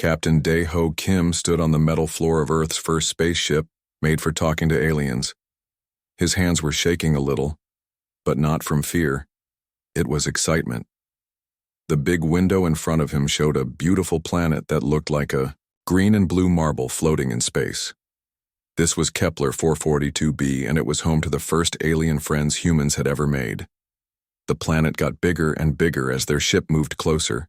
Captain Dae-ho Kim stood on the metal floor of Earth's first spaceship, made for talking to aliens. His hands were shaking a little, but not from fear. It was excitement. The big window in front of him showed a beautiful planet that looked like a green and blue marble floating in space. This was Kepler 442b, and it was home to the first alien friends humans had ever made. The planet got bigger and bigger as their ship moved closer.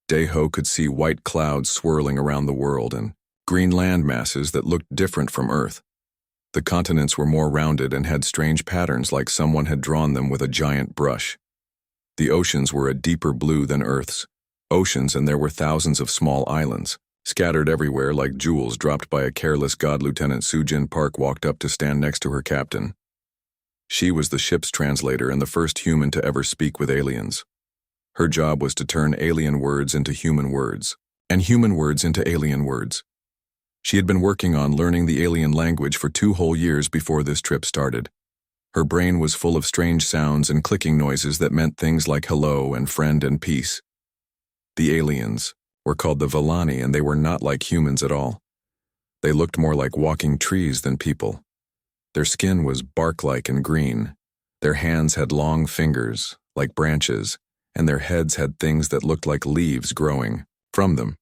Dae-ho could see white clouds swirling around the world and green land masses that looked different from Earth. The continents were more rounded and had strange patterns like someone had drawn them with a giant brush. The oceans were a deeper blue than Earth's oceans, and there were thousands of small islands, scattered everywhere like jewels dropped by a careless god. Lieutenant Soo-jin Park walked up to stand next to her captain. She was the ship's translator and the first human to ever speak with aliens. Her job was to turn alien words into human words, and human words into alien words. She had been working on learning the alien language for 2 whole years before this trip started. Her brain was full of strange sounds and clicking noises that meant things like hello and friend and peace. The aliens were called the Vellani, and they were not like humans at all. They looked more like walking trees than people. Their skin was bark-like and green. Their hands had long fingers, like branches, and their heads had things that looked like leaves growing from them.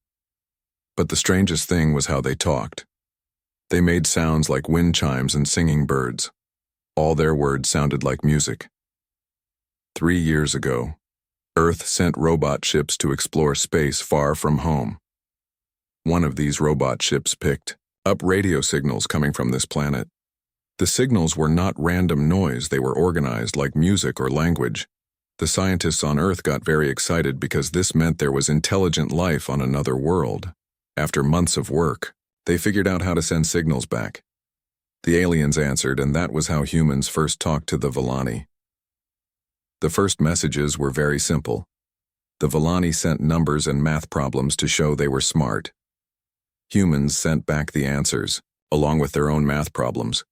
But the strangest thing was how they talked. They made sounds like wind chimes and singing birds. All their words sounded like music. 3 years ago, Earth sent robot ships to explore space far from home. One of these robot ships picked up radio signals coming from this planet. The signals were not random noise, they were organized like music or language. The scientists on Earth got very excited because this meant there was intelligent life on another world. After months of work, they figured out how to send signals back. The aliens answered, and that was how humans first talked to the Vellani. The first messages were very simple. The Vellani sent numbers and math problems to show they were smart. Humans sent back the answers, along with their own math problems.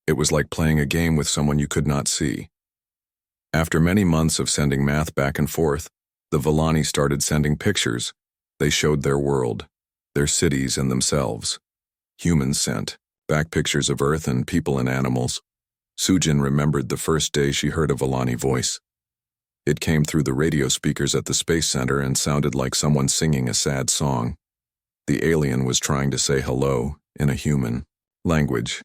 It was like playing a game with someone you could not see. After many months of sending math back and forth, the Vellani started sending pictures. They showed their world, their cities and themselves. Humans sent back pictures of Earth and people and animals. Soo-jin remembered the first day she heard a Vellani voice. It came through the radio speakers at the Space Center and sounded like someone singing a sad song. The alien was trying to say hello in a human language.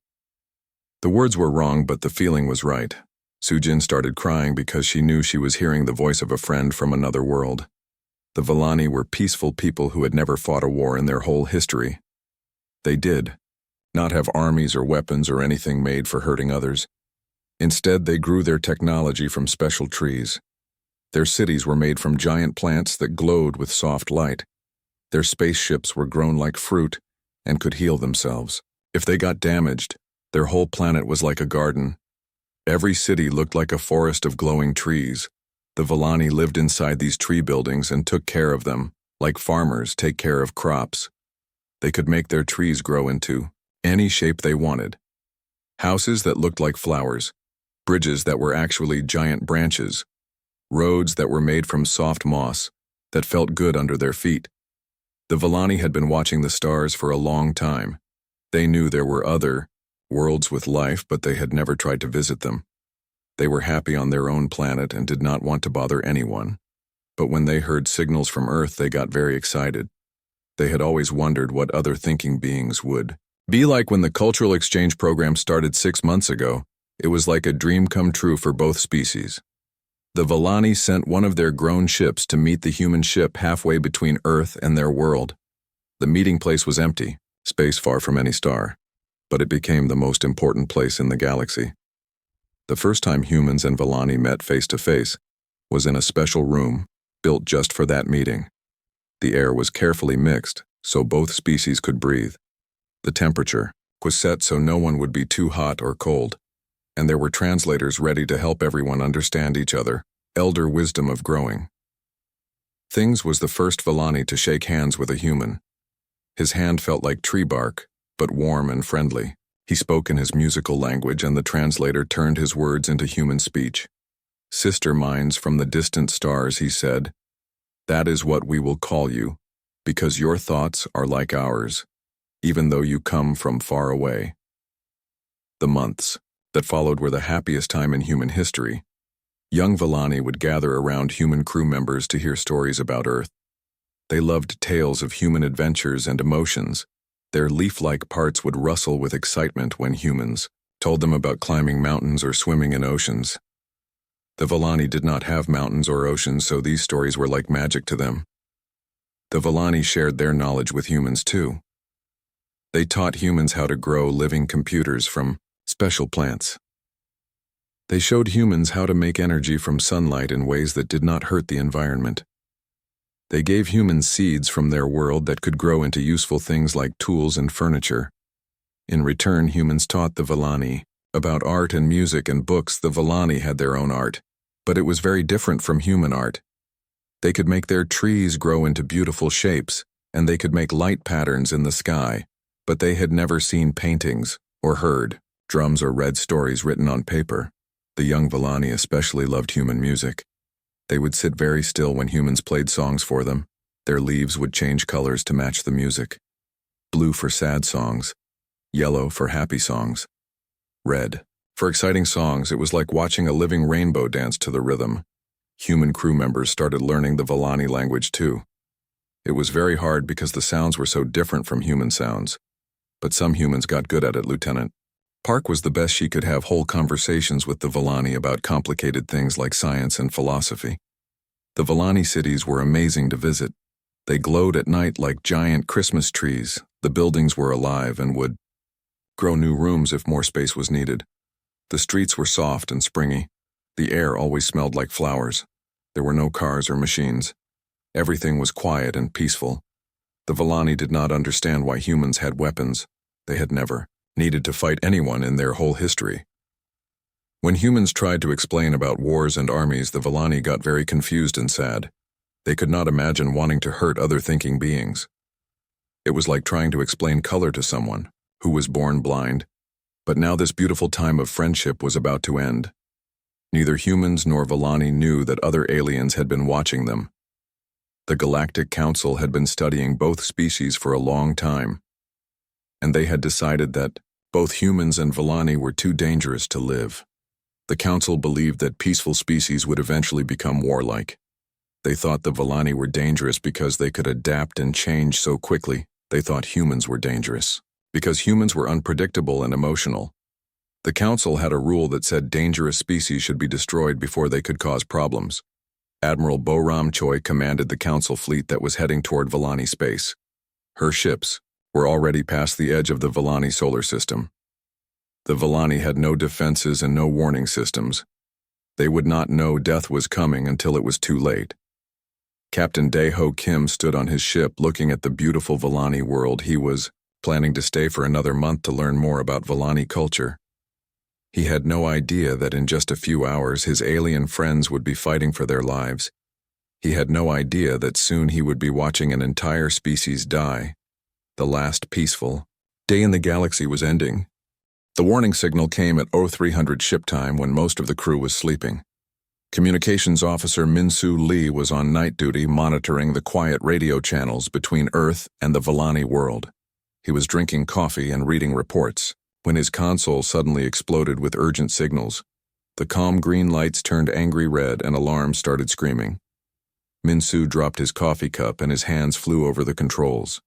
The words were wrong, but the feeling was right. Soo-jin started crying because she knew she was hearing the voice of a friend from another world. The Vellani were peaceful people who had never fought a war in their whole history. They did not have armies or weapons or anything made for hurting others. Instead, they grew their technology from special trees. Their cities were made from giant plants that glowed with soft light. Their spaceships were grown like fruit and could heal themselves. If they got damaged, their whole planet was like a garden. Every city looked like a forest of glowing trees. The Vellani lived inside these tree buildings and took care of them, like farmers take care of crops. They could make their trees grow into any shape they wanted. Houses that looked like flowers, bridges that were actually giant branches, roads that were made from soft moss that felt good under their feet. The Vellani had been watching the stars for a long time. They knew there were other worlds with life, but they had never tried to visit them. They were happy on their own planet and did not want to bother anyone. But when they heard signals from Earth, they got very excited. They had always wondered what other thinking beings would be like. When the cultural exchange program started 6 months ago, it was like a dream come true for both species. The Vellani sent one of their grown ships to meet the human ship halfway between Earth and their world. The meeting place was empty, space far from any star, but it became the most important place in the galaxy. The first time humans and Vellani met face to face was in a special room built just for that meeting. The air was carefully mixed so both species could breathe. The temperature was set so no one would be too hot or cold, and there were translators ready to help everyone understand each other. Elder wisdom of growing. Things was the first Vellani to shake hands with a human. His hand felt like tree bark, but warm and friendly. He spoke in his musical language, and the translator turned his words into human speech. Sister minds from the distant stars, he said. That is what we will call you. because your thoughts are like ours, even though you come from far away. The months that followed were the happiest time in human history. Young Villani would gather around human crew members to hear stories about Earth. They loved tales of human adventures and emotions. Their leaf-like parts would rustle with excitement when humans told them about climbing mountains or swimming in oceans. The Villani did not have mountains or oceans, so these stories were like magic to them. The Villani shared their knowledge with humans too. They taught humans how to grow living computers from special plants. They showed humans how to make energy from sunlight in ways that did not hurt the environment. They gave humans seeds from their world that could grow into useful things like tools and furniture. In return, humans taught the Villani about art and music and books. The Villani had their own art, but it was very different from human art. They could make their trees grow into beautiful shapes, and they could make light patterns in the sky, but they had never seen paintings or heard drums or read stories written on paper. The young Villani especially loved human music. They would sit very still when humans played songs for them. Their leaves would change colors to match the music. Blue for sad songs, yellow for happy songs, red for exciting songs. It was like watching a living rainbow dance to the rhythm. Human crew members started learning the Villani language too. It was very hard because the sounds were so different from human sounds. But some humans got good at it, Lieutenant. Park was the best. She could have whole conversations with the Villani about complicated things like science and philosophy. The Villani cities were amazing to visit. They glowed at night like giant Christmas trees. The buildings were alive and would grow new rooms if more space was needed. The streets were soft and springy. The air always smelled like flowers. There were no cars or machines. Everything was quiet and peaceful. The Villani did not understand why humans had weapons. They had never needed to fight anyone in their whole history. When humans tried to explain about wars and armies, the Villani got very confused and sad. They could not imagine wanting to hurt other thinking beings. It was like trying to explain color to someone who was born blind. But now this beautiful time of friendship was about to end. Neither humans nor Villani knew that other aliens had been watching them. The Galactic Council had been studying both species for a long time, and they had decided that both humans and Villani were too dangerous to live. The Council believed that peaceful species would eventually become warlike. They thought the Villani were dangerous because they could adapt and change so quickly. They thought humans were dangerous because humans were unpredictable and emotional. The Council had a rule that said dangerous species should be destroyed before they could cause problems. Admiral Bo-Ram Choi commanded the Council fleet that was heading toward Villani space. Her ships were already past the edge of the Villani solar system. The Villani had no defenses and no warning systems. They would not know death was coming until it was too late. Captain Dae-Ho Kim stood on his ship looking at the beautiful Villani world. He was planning to stay for another month to learn more about Villani culture. He had no idea that in just a few hours his alien friends would be fighting for their lives. He had no idea that soon he would be watching an entire species die. The last peaceful day in the galaxy was ending. The warning signal came at 0300 ship time when most of the crew was sleeping. Communications officer Min-Soo Lee was on night duty monitoring the quiet radio channels between Earth and the Villani world. He was drinking coffee and reading reports when his console suddenly exploded with urgent signals. The calm green lights turned angry red and alarms started screaming. Min-Soo dropped his coffee cup and his hands flew over the controls.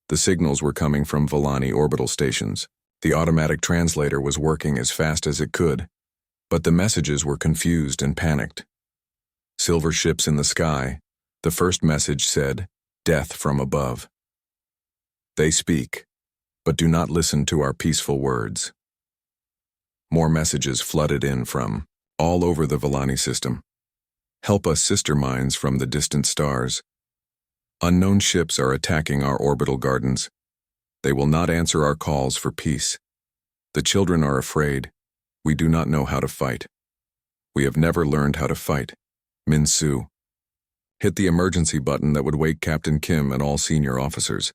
The signals were coming from Villani orbital stations. The automatic translator was working as fast as it could, but the messages were confused and panicked. Silver ships in the sky. The first message said, "Death from above." They speak, but do not listen to our peaceful words. More messages flooded in from all over the Villani system. Help us, sister minds from the distant stars. Unknown ships are attacking our orbital gardens. They will not answer our calls for peace. The children are afraid. We do not know how to fight. We have never learned how to fight. Min-Soo. Hit the emergency button that would wake Captain Kim and all senior officers.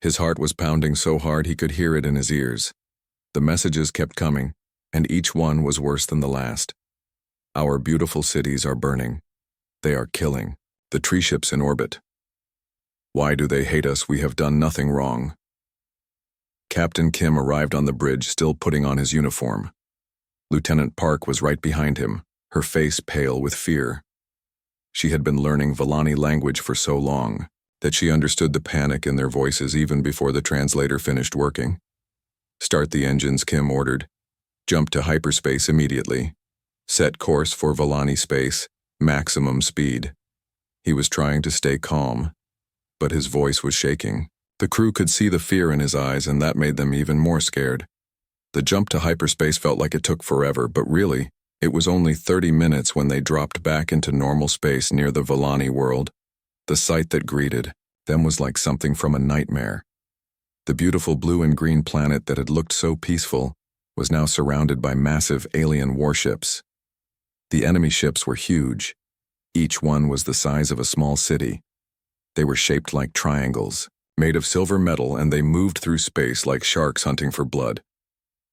His heart was pounding so hard he could hear it in his ears. The messages kept coming, and each one was worse than the last. Our beautiful cities are burning. They are killing the tree ships in orbit. Why do they hate us? We have done nothing wrong. Captain Kim arrived on the bridge, still putting on his uniform. Lieutenant Park was right behind him, her face pale with fear. She had been learning Volani language for so long that she understood the panic in their voices even before the translator finished working. "Start the engines," Kim ordered. "Jump to hyperspace immediately. Set course for Volani space, maximum speed." He was trying to stay calm, but his voice was shaking. The crew could see the fear in his eyes, and that made them even more scared. The jump to hyperspace felt like it took forever, but really, it was only 30 minutes when they dropped back into normal space near the Volani world. The sight that greeted them was like something from a nightmare. The beautiful blue and green planet that had looked so peaceful was now surrounded by massive alien warships. The enemy ships were huge. Each one was the size of a small city. They were shaped like triangles, made of silver metal, and they moved through space like sharks hunting for blood.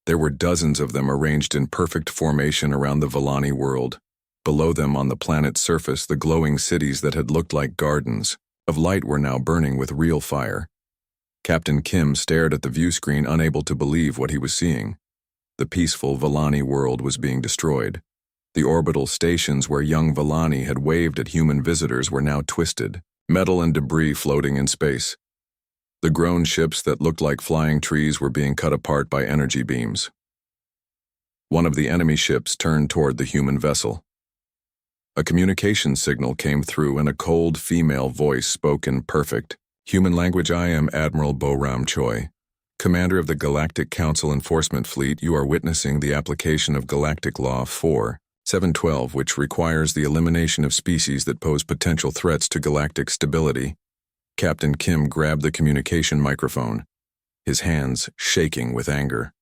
There were dozens of them arranged in perfect formation around the Volani world. Below them on the planet's surface, the glowing cities that had looked like gardens of light were now burning with real fire. Captain Kim stared at the view screen, unable to believe what he was seeing. The peaceful Volani world was being destroyed. The orbital stations where young Volani had waved at human visitors were now twisted, metal and debris floating in space. The grown ships that looked like flying trees were being cut apart by energy beams. One of the enemy ships turned toward the human vessel. A communication signal came through, and a cold female voice spoke in perfect human language. "I am Admiral Bo-Ram Choi, Commander of the Galactic Council Enforcement Fleet. You are witnessing the application of Galactic Law 4712, which requires the elimination of species that pose potential threats to galactic stability." Captain Kim grabbed the communication microphone, his hands shaking with anger.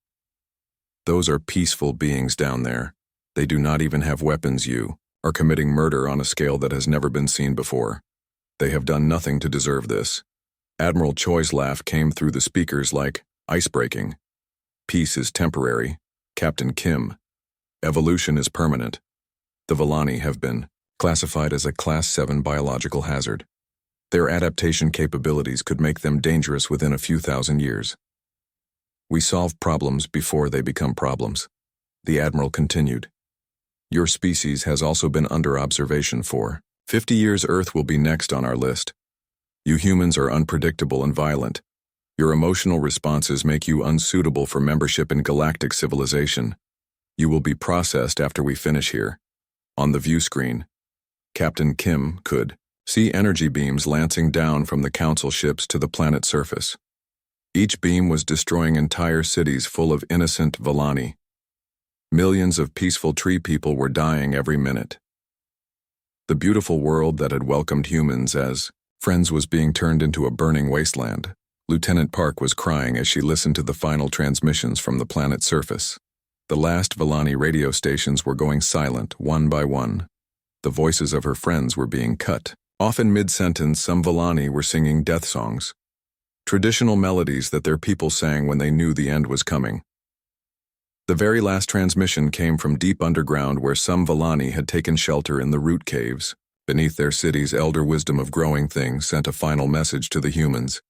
"Those are peaceful beings down there. They do not even have weapons. You are committing murder on a scale that has never been seen before. They have done nothing to deserve this." Admiral Choi's laugh came through the speakers like ice-breaking. "Peace is temporary, Captain Kim. Evolution is permanent. The Volani have been classified as a Class 7 biological hazard. Their adaptation capabilities could make them dangerous within a few thousand years. We solve problems before they become problems," the Admiral continued. "Your species has also been under observation for 50 years. Earth will be next on our list. You humans are unpredictable and violent. Your emotional responses make you unsuitable for membership in galactic civilization. You will be processed after we finish here." On the view screen, Captain Kim could see energy beams lancing down from the council ships to the planet's surface. Each beam was destroying entire cities full of innocent Volani. Millions of peaceful tree people were dying every minute. The beautiful world that had welcomed humans as friends was being turned into a burning wasteland. Lieutenant Park was crying as she listened to the final transmissions from the planet's surface. The last Volani radio stations were going silent, one by one. The voices of her friends were being cut. Often mid-sentence, some Volani were singing death songs, traditional melodies that their people sang when they knew the end was coming. The very last transmission came from deep underground, where some Volani had taken shelter in the root caves. Beneath their cities, elder wisdom of growing things sent a final message to the humans.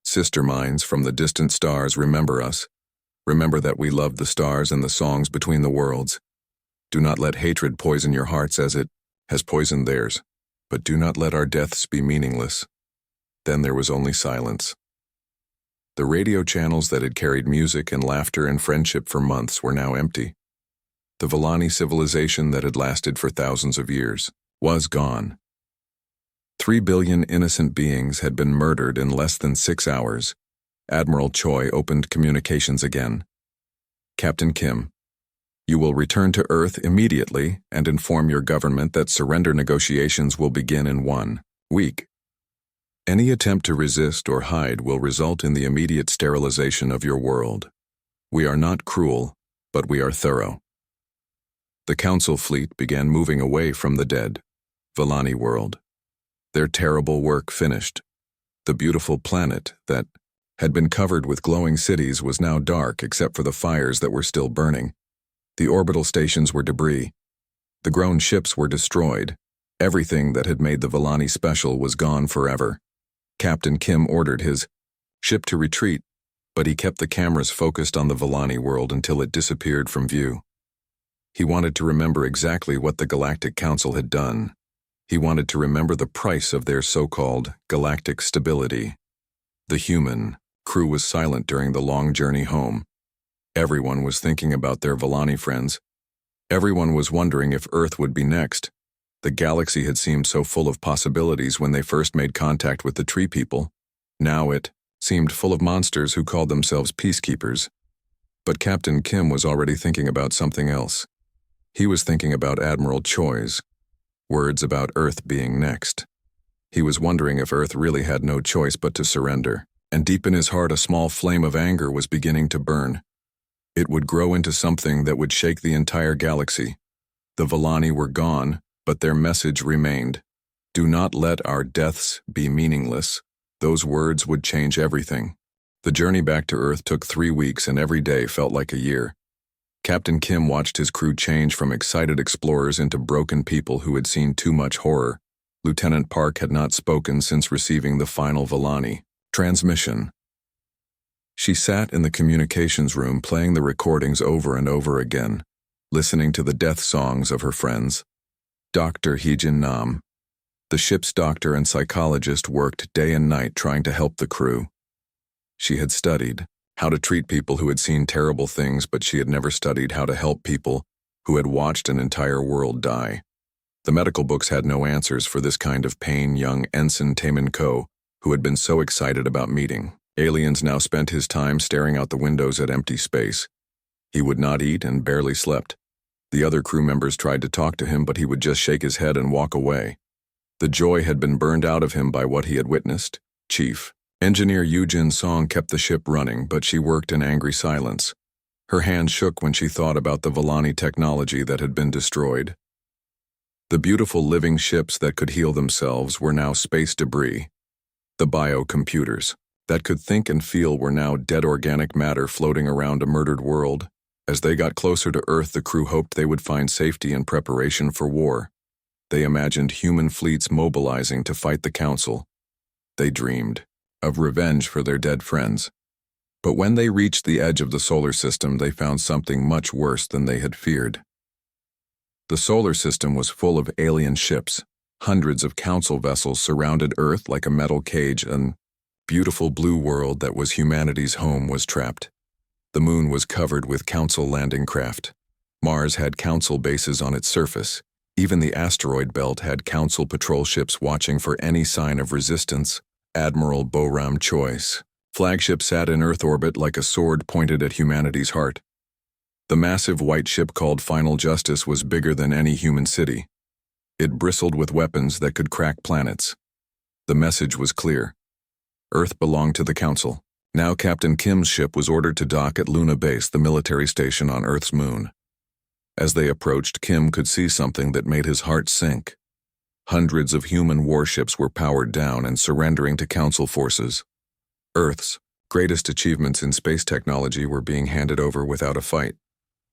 "Sister minds from the distant stars, remember us. Remember that we loved the stars and the songs between the worlds. Do not let hatred poison your hearts as it has poisoned theirs. But do not let our deaths be meaningless." Then there was only silence. The radio channels that had carried music and laughter and friendship for months were now empty. The Volani civilization that had lasted for thousands of years was gone. 3 billion innocent beings had been murdered in less than 6 hours. Admiral Choi opened communications again. "Captain Kim, you will return to Earth immediately and inform your government that surrender negotiations will begin in 1 week. Any attempt to resist or hide will result in the immediate sterilization of your world. We are not cruel, but we are thorough." The Council fleet began moving away from the dead Volani world. Their terrible work finished. The beautiful planet that had been covered with glowing cities was now dark except for the fires that were still burning. The orbital stations were debris. The grown ships were destroyed. Everything that had made the Volani special was gone forever. Captain Kim ordered his ship to retreat, but he kept the cameras focused on the Volani world until it disappeared from view. He wanted to remember exactly what the Galactic Council had done. He wanted to remember the price of their so-called galactic stability. The human crew was silent during the long journey home. Everyone was thinking about their Volani friends. Everyone was wondering if Earth would be next. The galaxy had seemed so full of possibilities when they first made contact with the tree people. Now it seemed full of monsters who called themselves peacekeepers. But Captain Kim was already thinking about something else. He was thinking about Admiral Choi's words about Earth being next. He was wondering if Earth really had no choice but to surrender, and deep in his heart a small flame of anger was beginning to burn. It would grow into something that would shake the entire galaxy. The Volani were gone, but their message remained. Do not let our deaths be meaningless. Those words would change everything. The journey back to Earth took 3 weeks, and every day felt like a year. Captain Kim watched his crew change from excited explorers into broken people who had seen too much horror. Lieutenant Park had not spoken since receiving the final Volani transmission. She sat in the communications room playing the recordings over and over again, listening to the death songs of her friends. Dr. Heejin Nam, the ship's doctor and psychologist, worked day and night trying to help the crew. She had studied how to treat people who had seen terrible things, but she had never studied how to help people who had watched an entire world die. The medical books had no answers for this kind of pain. Young Ensign Taemin Ko, who had been so excited about meeting aliens, now spent his time staring out the windows at empty space. He would not eat and barely slept. The other crew members tried to talk to him, but he would just shake his head and walk away. The joy had been burned out of him by what he had witnessed. Chief Engineer Yoo-jin Song kept the ship running, but she worked in angry silence. Her hands shook when she thought about the Volani technology that had been destroyed. The beautiful living ships that could heal themselves were now space debris. The biocomputers that could think and feel were now dead organic matter floating around a murdered world. As they got closer to Earth, the crew hoped they would find safety and preparation for war. They imagined human fleets mobilizing to fight the Council. They dreamed of revenge for their dead friends. But when they reached the edge of the solar system, they found something much worse than they had feared. The solar system was full of alien ships. Hundreds of Council vessels surrounded Earth like a metal cage. An beautiful blue world that was humanity's home was trapped. The moon was covered with Council landing craft. Mars had Council bases on its surface. Even the asteroid belt had Council patrol ships watching for any sign of resistance. Admiral Boram Choi's flagship sat in Earth orbit like a sword pointed at humanity's heart. The massive white ship called Final Justice was bigger than any human city. It bristled with weapons that could crack planets. The message was clear. Earth belonged to the Council. Now Captain Kim's ship was ordered to dock at Luna Base, the military station on Earth's moon. As they approached, Kim could see something that made his heart sink. Hundreds of human warships were powered down and surrendering to Council forces. Earth's greatest achievements in space technology were being handed over without a fight.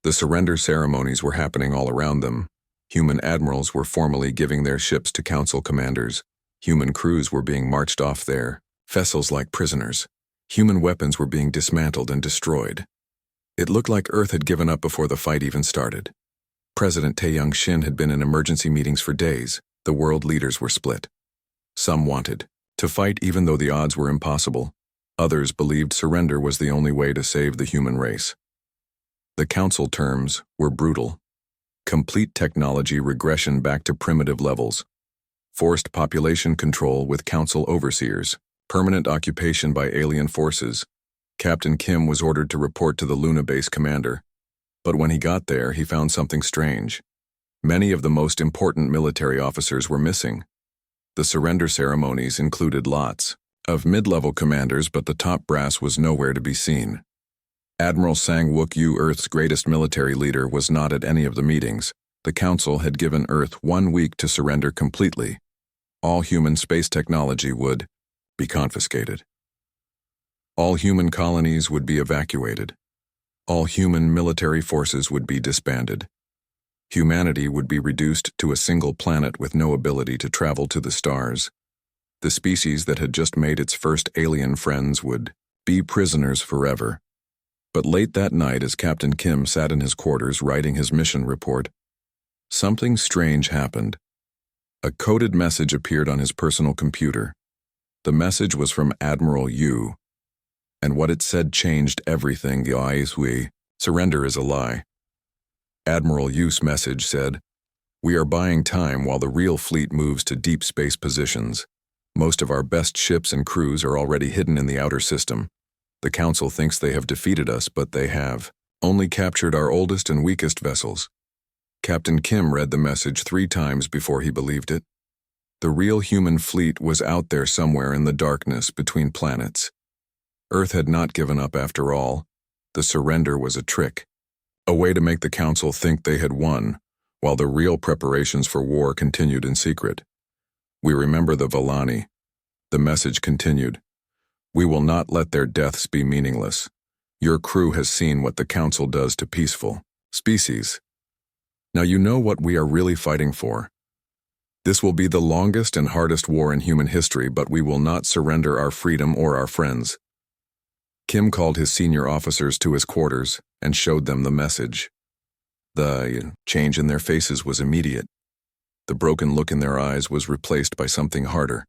The surrender ceremonies were happening all around them. Human admirals were formally giving their ships to Council commanders. Human crews were being marched off their vessels like prisoners. Human weapons were being dismantled and destroyed. It looked like Earth had given up before the fight even started. President Tae Young-shin had been in emergency meetings for days. The world leaders were split. Some wanted to fight even though the odds were impossible. Others believed surrender was the only way to save the human race. The Council terms were brutal. Complete technology regression back to primitive levels. Forced population control with Council overseers. Permanent occupation by alien forces. Captain Kim was ordered to report to the Luna Base commander. But when he got there, he found something strange. Many of the most important military officers were missing. The surrender ceremonies included lots of mid-level commanders, but the top brass was nowhere to be seen. Admiral Sang-wook-yu, Earth's greatest military leader, was not at any of the meetings. The Council had given Earth 1 week to surrender completely. All human space technology would be confiscated. All human colonies would be evacuated. All human military forces would be disbanded. Humanity would be reduced to a single planet with no ability to travel to the stars. The species that had just made its first alien friends would be prisoners forever. But late that night, as Captain Kim sat in his quarters writing his mission report, something strange happened. A coded message appeared on his personal computer. The message was from Admiral Yu, and what it said changed everything. HFY surrender is a lie. Admiral Yu's message said, "We are buying time while the real fleet moves to deep space positions. Most of our best ships and crews are already hidden in the outer system. The Council thinks they have defeated us, but they have only captured our oldest and weakest vessels." Captain Kim read the message 3 times before he believed it. The real human fleet was out there somewhere in the darkness between planets. Earth had not given up after all. The surrender was a trick, a way to make the Council think they had won, while the real preparations for war continued in secret. "We remember the Valani." The message continued. "We will not let their deaths be meaningless. Your crew has seen what the Council does to peaceful species. Now you know what we are really fighting for. This will be the longest and hardest war in human history, but we will not surrender our freedom or our friends." Kim called his senior officers to his quarters and showed them the message. The change in their faces was immediate. The broken look in their eyes was replaced by something harder.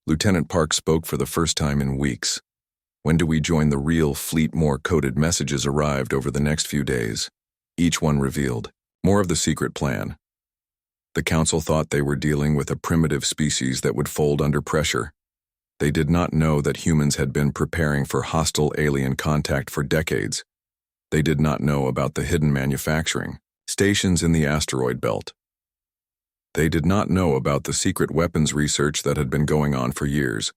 Lieutenant Park spoke for the first time in weeks. "When do we join the real fleet?" More coded messages arrived over the next few days. Each one revealed more of the secret plan. The Council thought they were dealing with a primitive species that would fold under pressure. They did not know that humans had been preparing for hostile alien contact for decades. They did not know about the hidden manufacturing stations in the asteroid belt. They did not know about the secret weapons research that had been going on for years.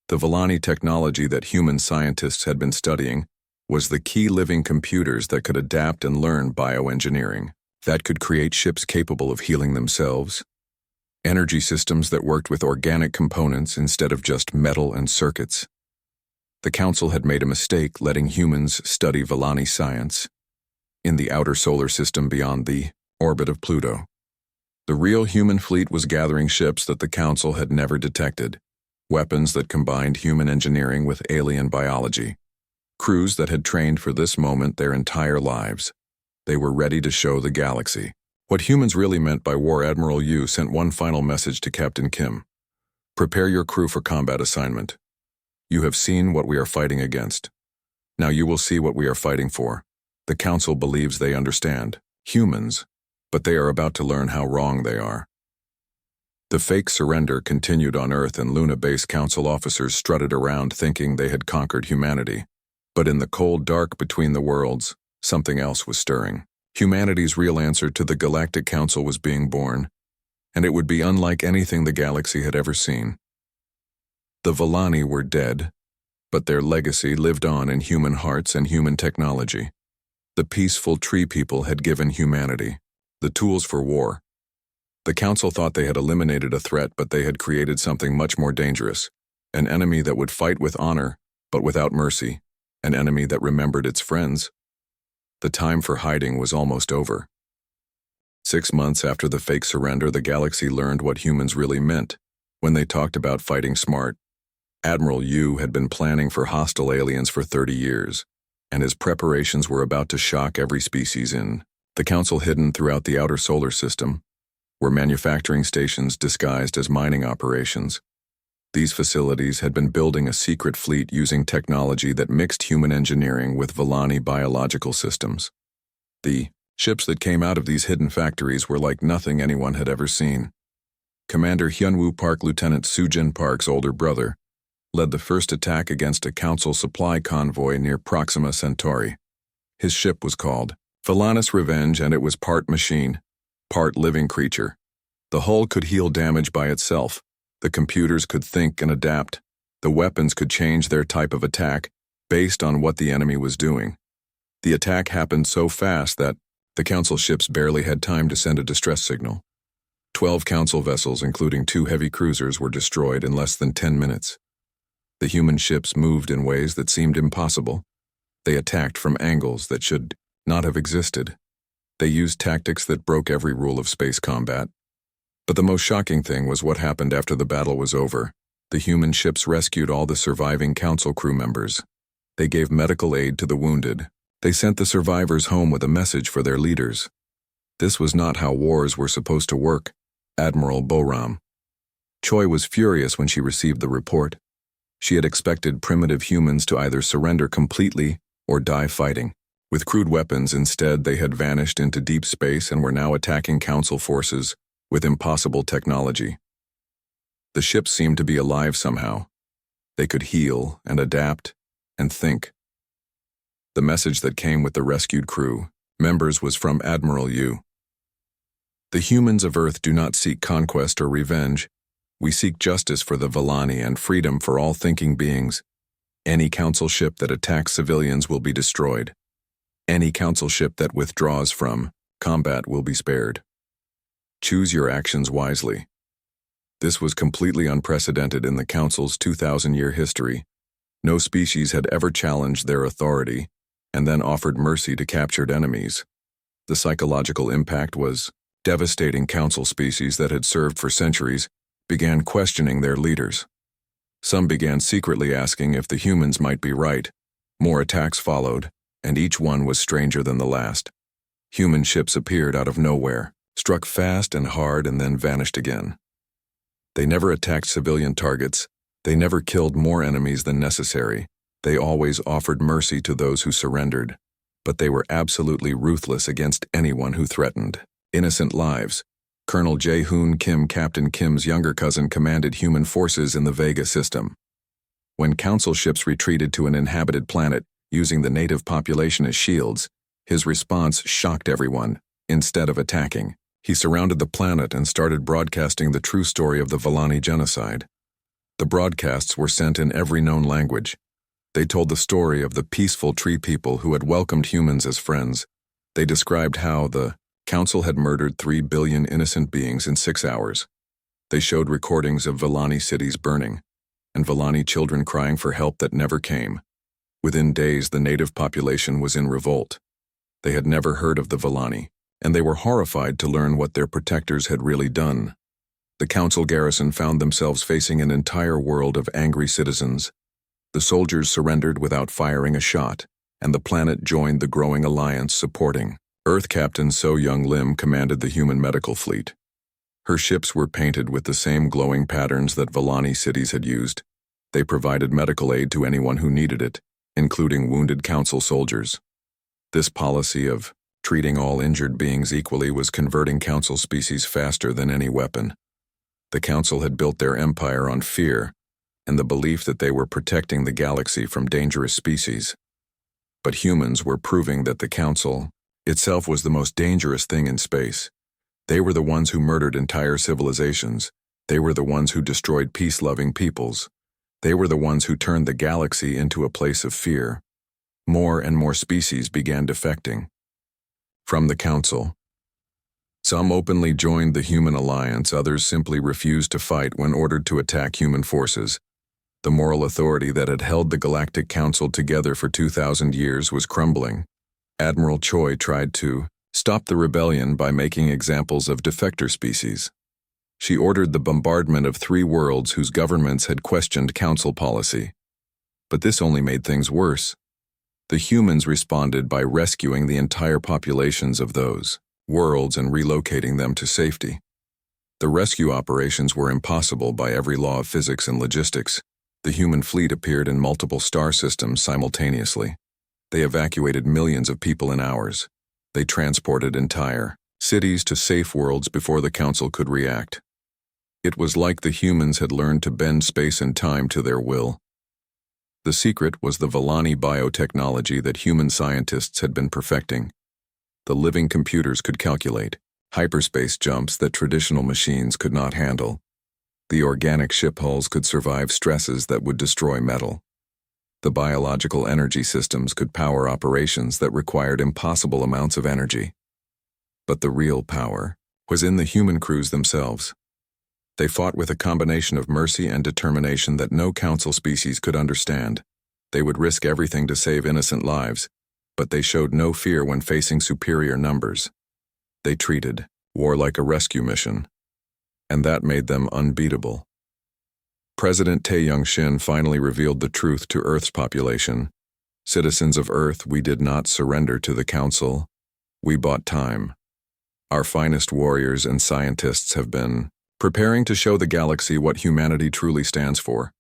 The Valani technology that human scientists had been studying was the key living computers that could adapt and learn bioengineering, that could create ships capable of healing themselves, energy systems that worked with organic components instead of just metal and circuits. The Council had made a mistake letting humans study Valani science in the outer solar system beyond the orbit of Pluto. The real human fleet was gathering ships that the Council had never detected, weapons that combined human engineering with alien biology, crews that had trained for this moment their entire lives. They were ready to show the galaxy what humans really meant by war. Admiral Yu sent one final message to Captain Kim. "Prepare your crew for combat assignment. You have seen what we are fighting against. Now you will see what we are fighting for. The Council believes they understand humans, but they are about to learn how wrong they are." The fake surrender continued on Earth, and Luna Base Council officers strutted around thinking they had conquered humanity. But in the cold dark between the worlds, something else was stirring. Humanity's real answer to the Galactic Council was being born, and it would be unlike anything the galaxy had ever seen. The Valani were dead, but their legacy lived on in human hearts and human technology. The peaceful tree people had given humanity the tools for war. The Council thought they had eliminated a threat, but they had created something much more dangerous, an enemy that would fight with honor, but without mercy, an enemy that remembered its friends. The time for hiding was almost over. 6 months after the fake surrender, the galaxy learned what humans really meant when they talked about fighting smart. Admiral Yu had been planning for hostile aliens for 30 years, and his preparations were about to shock every species in the Council. Hidden throughout the outer solar system were manufacturing stations disguised as mining operations. These facilities had been building a secret fleet using technology that mixed human engineering with Valani biological systems. The ships that came out of these hidden factories were like nothing anyone had ever seen. Commander Hyunwoo Park, Lieutenant Sujin Park's older brother, led the first attack against a Council supply convoy near Proxima Centauri. His ship was called Valanis Revenge, and it was part machine, part living creature. The hull could heal damage by itself. The computers could think and adapt. The weapons could change their type of attack based on what the enemy was doing. The attack happened so fast that the Council ships barely had time to send a distress signal. 12 Council vessels, including 2 heavy cruisers, were destroyed in less than 10 minutes. The human ships moved in ways that seemed impossible. They attacked from angles that should not have existed. They used tactics that broke every rule of space combat. But the most shocking thing was what happened after the battle was over. The human ships rescued all the surviving council crew members. They gave medical aid to the wounded. They sent the survivors home with a message for their leaders. This was not how wars were supposed to work, Admiral Boram. Choi was furious when she received the report. She had expected primitive humans to either surrender completely or die fighting. With crude weapons instead, they had vanished into deep space and were now attacking council forces with impossible technology. The ships seemed to be alive somehow. They could heal and adapt and think. The message that came with the rescued crew members was from Admiral Yu. The humans of Earth do not seek conquest or revenge. We seek justice for the Vellani and freedom for all thinking beings. Any council ship that attacks civilians will be destroyed. Any council ship that withdraws from combat will be spared. Choose your actions wisely. This was completely unprecedented in the Council's 2,000-year history. No species had ever challenged their authority and then offered mercy to captured enemies. The psychological impact was devastating. Council species that had served for centuries began questioning their leaders. Some began secretly asking if the humans might be right. More attacks followed, and each one was stranger than the last. Human ships appeared out of nowhere, struck fast and hard, and then vanished again. They never attacked civilian targets. They never killed more enemies than necessary. They always offered mercy to those who surrendered. But they were absolutely ruthless against anyone who threatened innocent lives. Colonel Jae-hoon Kim, Captain Kim's younger cousin, commanded human forces in the Vega system. When council ships retreated to an inhabited planet, using the native population as shields, his response shocked everyone. Instead of attacking, he surrounded the planet and started broadcasting the true story of the Vellani genocide. The broadcasts were sent in every known language. They told the story of the peaceful tree people who had welcomed humans as friends. They described how the Council had murdered 3 billion innocent beings in 6 hours. They showed recordings of Vellani cities burning, and Vellani children crying for help that never came. Within days, the native population was in revolt. They had never heard of the Vellani, and they were horrified to learn what their protectors had really done. The council garrison found themselves facing an entire world of angry citizens. The soldiers surrendered without firing a shot, and the planet joined the growing alliance supporting. Earth Captain So Young Lim commanded the human medical fleet. Her ships were painted with the same glowing patterns that Vellani cities had used. They provided medical aid to anyone who needed it, including wounded council soldiers. This policy of treating all injured beings equally was converting council species faster than any weapon. The council had built their empire on fear and the belief that they were protecting the galaxy from dangerous species. But humans were proving that the council itself was the most dangerous thing in space. They were the ones who murdered entire civilizations. They were the ones who destroyed peace-loving peoples. They were the ones who turned the galaxy into a place of fear. More and more species began defecting from the council. Some openly joined the human alliance, others simply refused to fight when ordered to attack human forces. The moral authority that had held the Galactic Council together for 2,000 years was crumbling. Admiral Choi tried to stop the rebellion by making examples of defector species. She ordered the bombardment of 3 worlds whose governments had questioned council policy. But this only made things worse. The humans responded by rescuing the entire populations of those worlds and relocating them to safety. The rescue operations were impossible by every law of physics and logistics. The human fleet appeared in multiple star systems simultaneously. They evacuated millions of people in hours. They transported entire cities to safe worlds before the council could react. It was like the humans had learned to bend space and time to their will. The secret was the Vellani biotechnology that human scientists had been perfecting. The living computers could calculate hyperspace jumps that traditional machines could not handle. The organic ship hulls could survive stresses that would destroy metal. The biological energy systems could power operations that required impossible amounts of energy. But the real power was in the human crews themselves. They fought with a combination of mercy and determination that no council species could understand. They would risk everything to save innocent lives, but they showed no fear when facing superior numbers. They treated war like a rescue mission, and that made them unbeatable. President Tae-Yong-shin finally revealed the truth to Earth's population. Citizens of Earth, we did not surrender to the Council. We bought time. Our finest warriors and scientists have been preparing to show the galaxy what humanity truly stands for.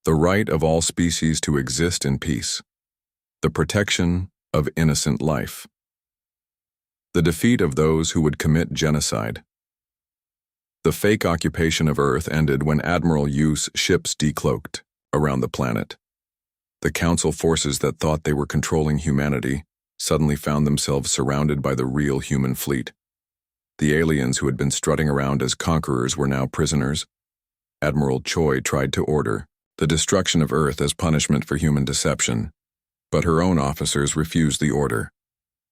The right of all species to exist in peace. The protection of innocent life. The defeat of those who would commit genocide. The fake occupation of Earth ended when Admiral Yu's ships decloaked around the planet. The Council forces that thought they were controlling humanity suddenly found themselves surrounded by the real human fleet. The aliens who had been strutting around as conquerors were now prisoners. Admiral Choi tried to order the destruction of Earth as punishment for human deception, but her own officers refused the order.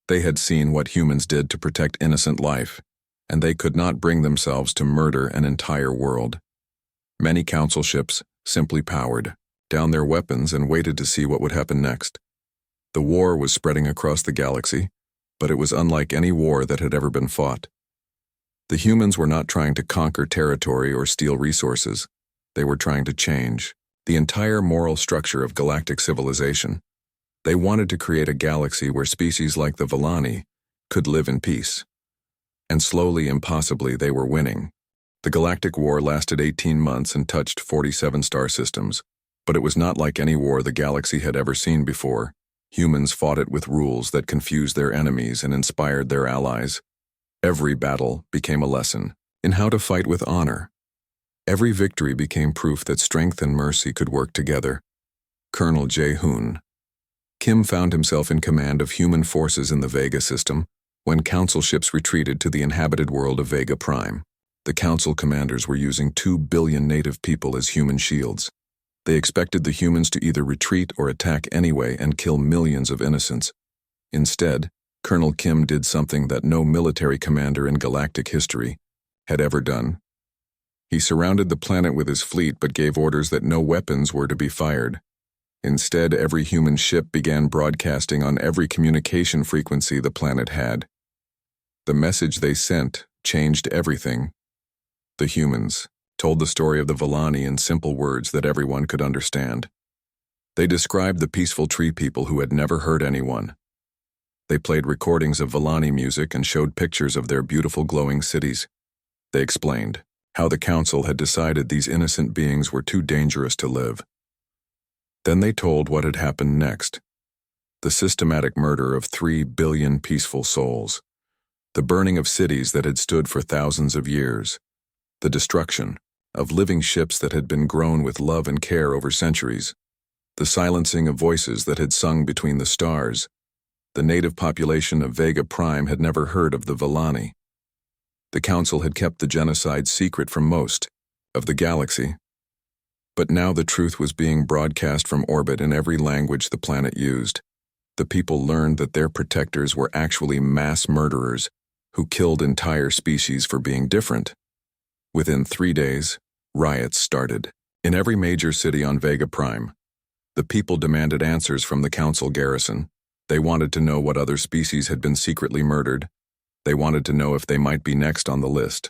They had seen what humans did to protect innocent life, and they could not bring themselves to murder an entire world. Many Council ships simply powered down their weapons and waited to see what would happen next. The war was spreading across the galaxy, but it was unlike any war that had ever been fought. The humans were not trying to conquer territory or steal resources. They were trying to change the entire moral structure of galactic civilization. They wanted to create a galaxy where species like the Vellani could live in peace. And slowly, impossibly, they were winning. The Galactic War lasted 18 months and touched 47 star systems, but it was not like any war the galaxy had ever seen before. Humans fought it with rules that confused their enemies and inspired their allies. Every battle became a lesson in how to fight with honor. Every victory became proof that strength and mercy could work together. Colonel Jae-hoon. Kim found himself in command of human forces in the Vega system when Council ships retreated to the inhabited world of Vega Prime. The Council commanders were using 2 billion native people as human shields. They expected the humans to either retreat or attack anyway and kill millions of innocents. Instead, Colonel Kim did something that no military commander in galactic history had ever done. He surrounded the planet with his fleet but gave orders that no weapons were to be fired. Instead, every human ship began broadcasting on every communication frequency the planet had. The message they sent changed everything. The humans told the story of the Vellani in simple words that everyone could understand. They described the peaceful tree people who had never hurt anyone. They played recordings of Vellani music and showed pictures of their beautiful glowing cities. They explained how the Council had decided these innocent beings were too dangerous to live. Then they told what had happened next. The systematic murder of 3 billion peaceful souls. The burning of cities that had stood for thousands of years. The destruction of living ships that had been grown with love and care over centuries. The silencing of voices that had sung between the stars. The native population of Vega Prime had never heard of the Vellani. The Council had kept the genocide secret from most of the galaxy. But now the truth was being broadcast from orbit in every language the planet used. The people learned that their protectors were actually mass murderers who killed entire species for being different. Within 3 days, riots started in every major city on Vega Prime. The people demanded answers from the Council garrison. They wanted to know what other species had been secretly murdered. They wanted to know if they might be next on the list.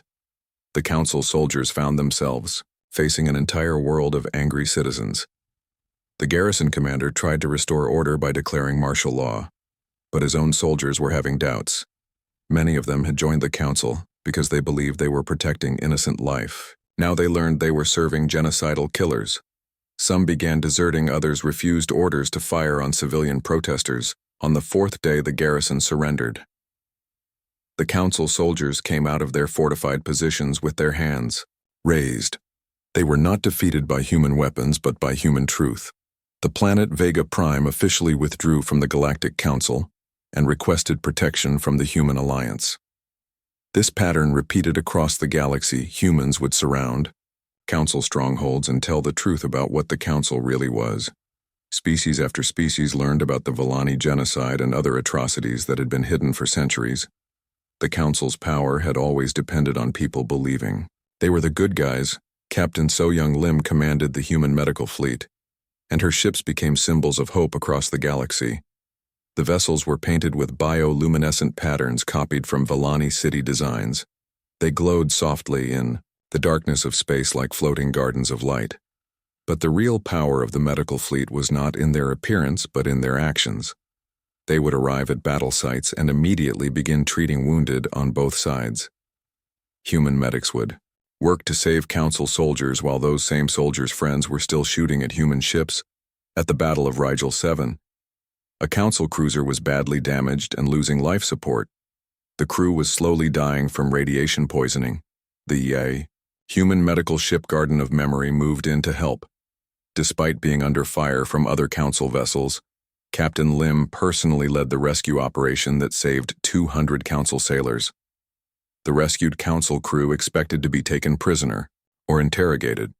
The Council soldiers found themselves facing an entire world of angry citizens. The garrison commander tried to restore order by declaring martial law, but his own soldiers were having doubts. Many of them had joined the Council because they believed they were protecting innocent life. Now they learned they were serving genocidal killers. Some began deserting, others refused orders to fire on civilian protesters. On the 4th day, the garrison surrendered. The Council soldiers came out of their fortified positions with their hands raised. They were not defeated by human weapons, but by human truth. The planet Vega Prime officially withdrew from the Galactic Council and requested protection from the Human Alliance. This pattern repeated across the galaxy. Humans would surround Council strongholds and tell the truth about what the Council really was. Species after species learned about the Vellani genocide and other atrocities that had been hidden for centuries. The Council's power had always depended on people believing they were the good guys. Captain So-Young Lim commanded the human medical fleet, and her ships became symbols of hope across the galaxy. The vessels were painted with bioluminescent patterns copied from Vellani city designs. They glowed softly in the darkness of space like floating gardens of light. But the real power of the medical fleet was not in their appearance but in their actions. They would arrive at battle sites and immediately begin treating wounded on both sides. Human medics would work to save Council soldiers while those same soldiers' friends were still shooting at human ships. At the Battle of Rigel 7, a Council cruiser was badly damaged and losing life support. The crew was slowly dying from radiation poisoning. The human medical ship Garden of Memory moved in to help. Despite being under fire from other Council vessels, Captain Lim personally led the rescue operation that saved 200 Council sailors. The rescued Council crew expected to be taken prisoner or interrogated.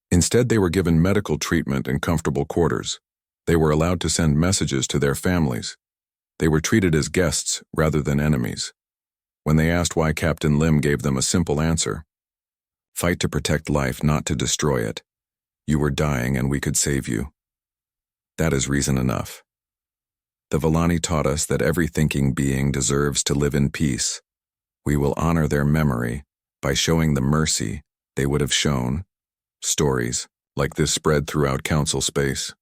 Instead, they were given medical treatment and comfortable quarters. They were allowed to send messages to their families. They were treated as guests rather than enemies. When they asked why, Captain Lim gave them a simple answer: "Fight to protect life, not to destroy it. You were dying and we could save you." That is reason enough. The Villani taught us that every thinking being deserves to live in peace. We will honor their memory by showing the mercy they would have shown. Stories like this spread throughout Council space.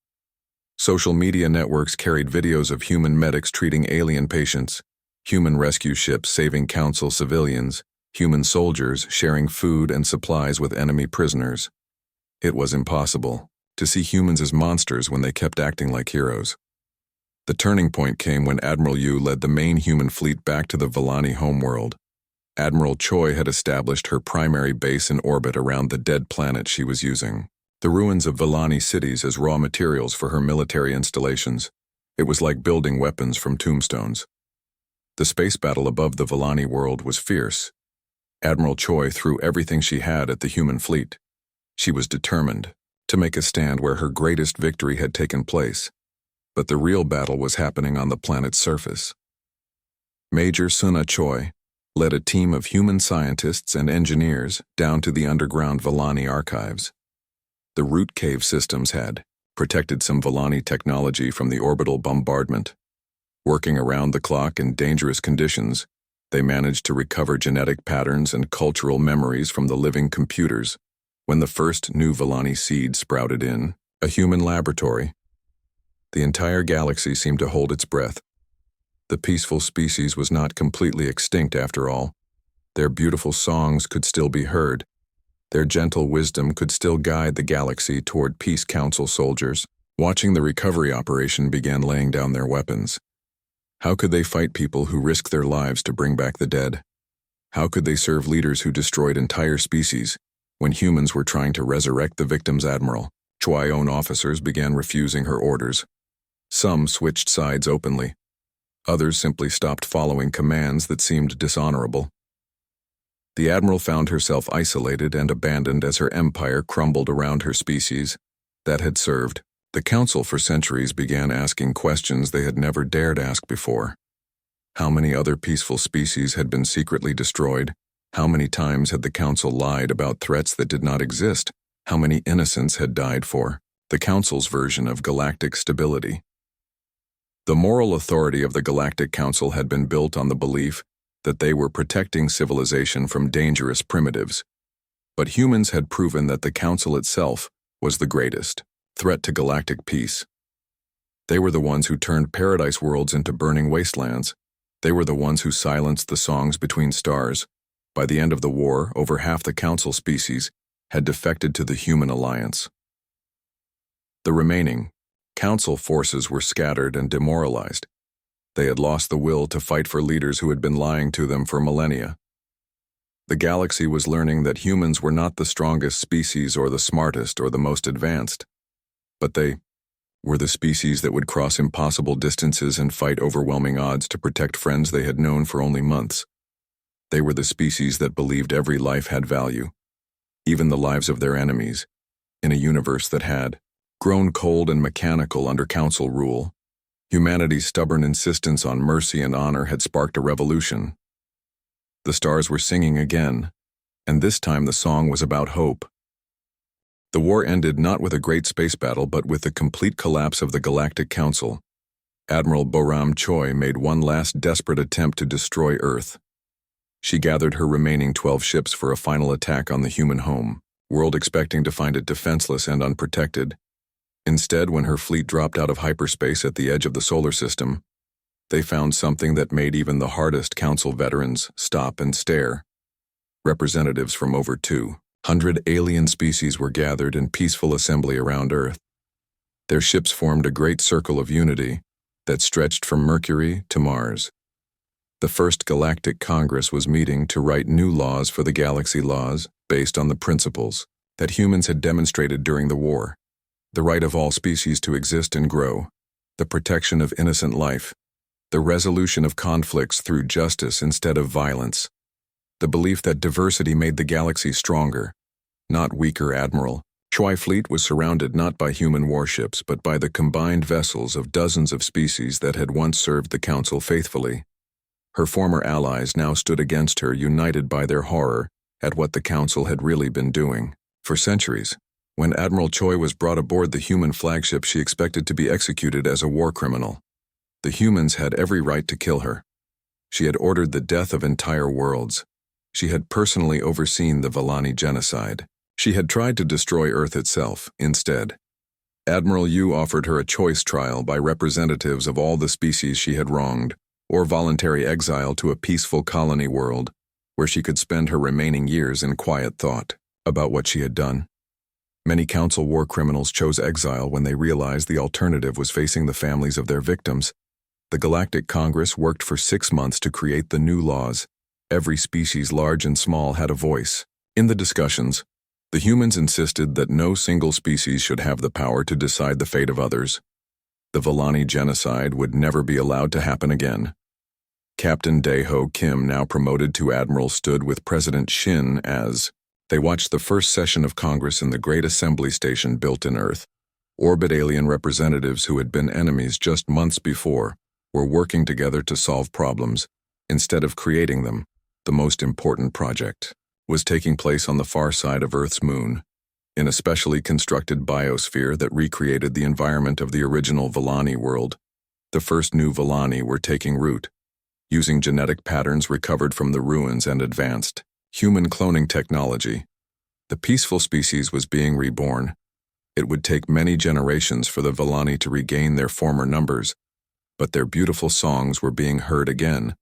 Social media networks carried videos of human medics treating alien patients, human rescue ships saving Council civilians, human soldiers sharing food and supplies with enemy prisoners. It was impossible to see humans as monsters when they kept acting like heroes. The turning point came when Admiral Yu led the main human fleet back to the Villani homeworld. Admiral Choi had established her primary base in orbit around the dead planet she was using the ruins of Villani cities as raw materials for her military installations. It was like building weapons from tombstones. The space battle above the Villani world was fierce. Admiral Choi threw everything she had at the human fleet. She was determined to make a stand where her greatest victory had taken place. But the real battle was happening on the planet's surface. Major Suna Choi led a team of human scientists and engineers down to the underground Villani archives. The root cave systems had protected some Villani technology from the orbital bombardment. Working around the clock in dangerous conditions, they managed to recover genetic patterns and cultural memories from the living computers. When the first new Villani seed sprouted in a human laboratory, the entire galaxy seemed to hold its breath. The peaceful species was not completely extinct after all. Their beautiful songs could still be heard. Their gentle wisdom could still guide the galaxy toward Peace Council soldiers. Watching the recovery operation began laying down their weapons. How could they fight people who risked their lives to bring back the dead? How could they serve leaders who destroyed entire species when humans were trying to resurrect the victims? Admiral Choi's own officers began refusing her orders. Some switched sides openly. Others simply stopped following commands that seemed dishonorable. The Admiral found herself isolated and abandoned as her empire crumbled around her species that had served the Council for centuries. Began asking questions they had never dared ask before. How many other peaceful species had been secretly destroyed? How many times had the Council lied about threats that did not exist? How many innocents had died for the Council's version of galactic stability? The moral authority of the Galactic Council had been built on the belief that they were protecting civilization from dangerous primitives. But humans had proven that the Council itself was the greatest threat to galactic peace. They were the ones who turned paradise worlds into burning wastelands. They were the ones who silenced the songs between stars. By the end of the war, over half the Council species had defected to the Human Alliance. The remaining Council forces were scattered and demoralized. They had lost the will to fight for leaders who had been lying to them for millennia. The galaxy was learning that humans were not the strongest species or the smartest or the most advanced, but they were the species that would cross impossible distances and fight overwhelming odds to protect friends they had known for only months. They were the species that believed every life had value, even the lives of their enemies, in a universe that had grown cold and mechanical under Council rule. Humanity's stubborn insistence on mercy and honor had sparked a revolution. The stars were singing again, and this time the song was about hope. The war ended not with a great space battle but with the complete collapse of the Galactic Council. Admiral Boram Choi made one last desperate attempt to destroy Earth. She gathered her remaining 12 ships for a final attack on the human home, world expecting to find it defenseless and unprotected. Instead, when her fleet dropped out of hyperspace at the edge of the solar system, they found something that made even the hardest Council veterans stop and stare. Representatives from over 200 alien species were gathered in peaceful assembly around Earth. Their ships formed a great circle of unity that stretched from Mercury to Mars. The first Galactic Congress was meeting to write new laws for the galaxy, laws based on the principles that humans had demonstrated during the war: the right of all species to exist and grow, the protection of innocent life, the resolution of conflicts through justice instead of violence, the belief that diversity made the galaxy stronger, not weaker. Admiral HFY fleet was surrounded not by human warships but by the combined vessels of dozens of species that had once served the Council faithfully. Her former allies now stood against her, united by their horror at what the Council had really been doing for centuries. When Admiral Choi was brought aboard the human flagship, she expected to be executed as a war criminal. The humans had every right to kill her. She had ordered the death of entire worlds. She had personally overseen the Volani genocide. She had tried to destroy Earth itself instead. Admiral Yu offered her a choice trial by representatives of all the species she had wronged, or voluntary exile to a peaceful colony world where she could spend her remaining years in quiet thought about what she had done. Many Council war criminals chose exile when they realized the alternative was facing the families of their victims. The Galactic Congress worked for 6 months to create the new laws. Every species, large and small, had a voice. In the discussions, the humans insisted that no single species should have the power to decide the fate of others. The Volani genocide would never be allowed to happen again. Captain Dae-ho Kim, now promoted to admiral, stood with President Shin as they watched the first session of Congress in the Great Assembly Station built in Earth. Orbit alien representatives who had been enemies just months before were working together to solve problems instead of creating them. The most important project was taking place on the far side of Earth's moon, in a specially constructed biosphere that recreated the environment of the original Volani world. The first new Volani were taking root, using genetic patterns recovered from the ruins and advanced human cloning technology. The peaceful species was being reborn. It would take many generations for the Volani to regain their former numbers, but their beautiful songs were being heard again.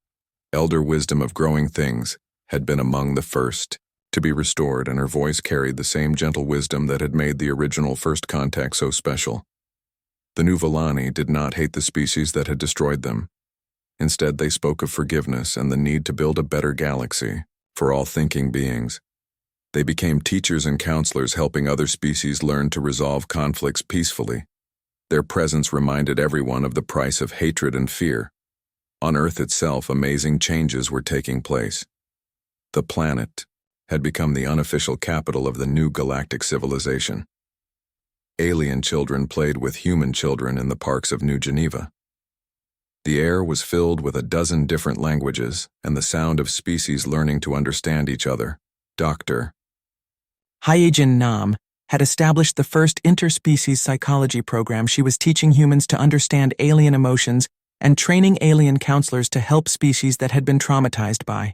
Elder wisdom of growing things had been among the first to be restored, and her voice carried the same gentle wisdom that had made the original first contact so special. The new Volani did not hate the species that had destroyed them. Instead, they spoke of forgiveness and the need to build a better galaxy for all thinking beings. They became teachers and counselors, helping other species learn to resolve conflicts peacefully. Their presence reminded everyone of the price of hatred and fear. On Earth itself, amazing changes were taking place. The planet had become the unofficial capital of the new galactic civilization. Alien children played with human children in the parks of New Geneva. The air was filled with a dozen different languages and the sound of species learning to understand each other. Dr. Hyejin Nam had established the first interspecies psychology program. She was teaching humans to understand alien emotions and training alien counselors to help species that had been traumatized by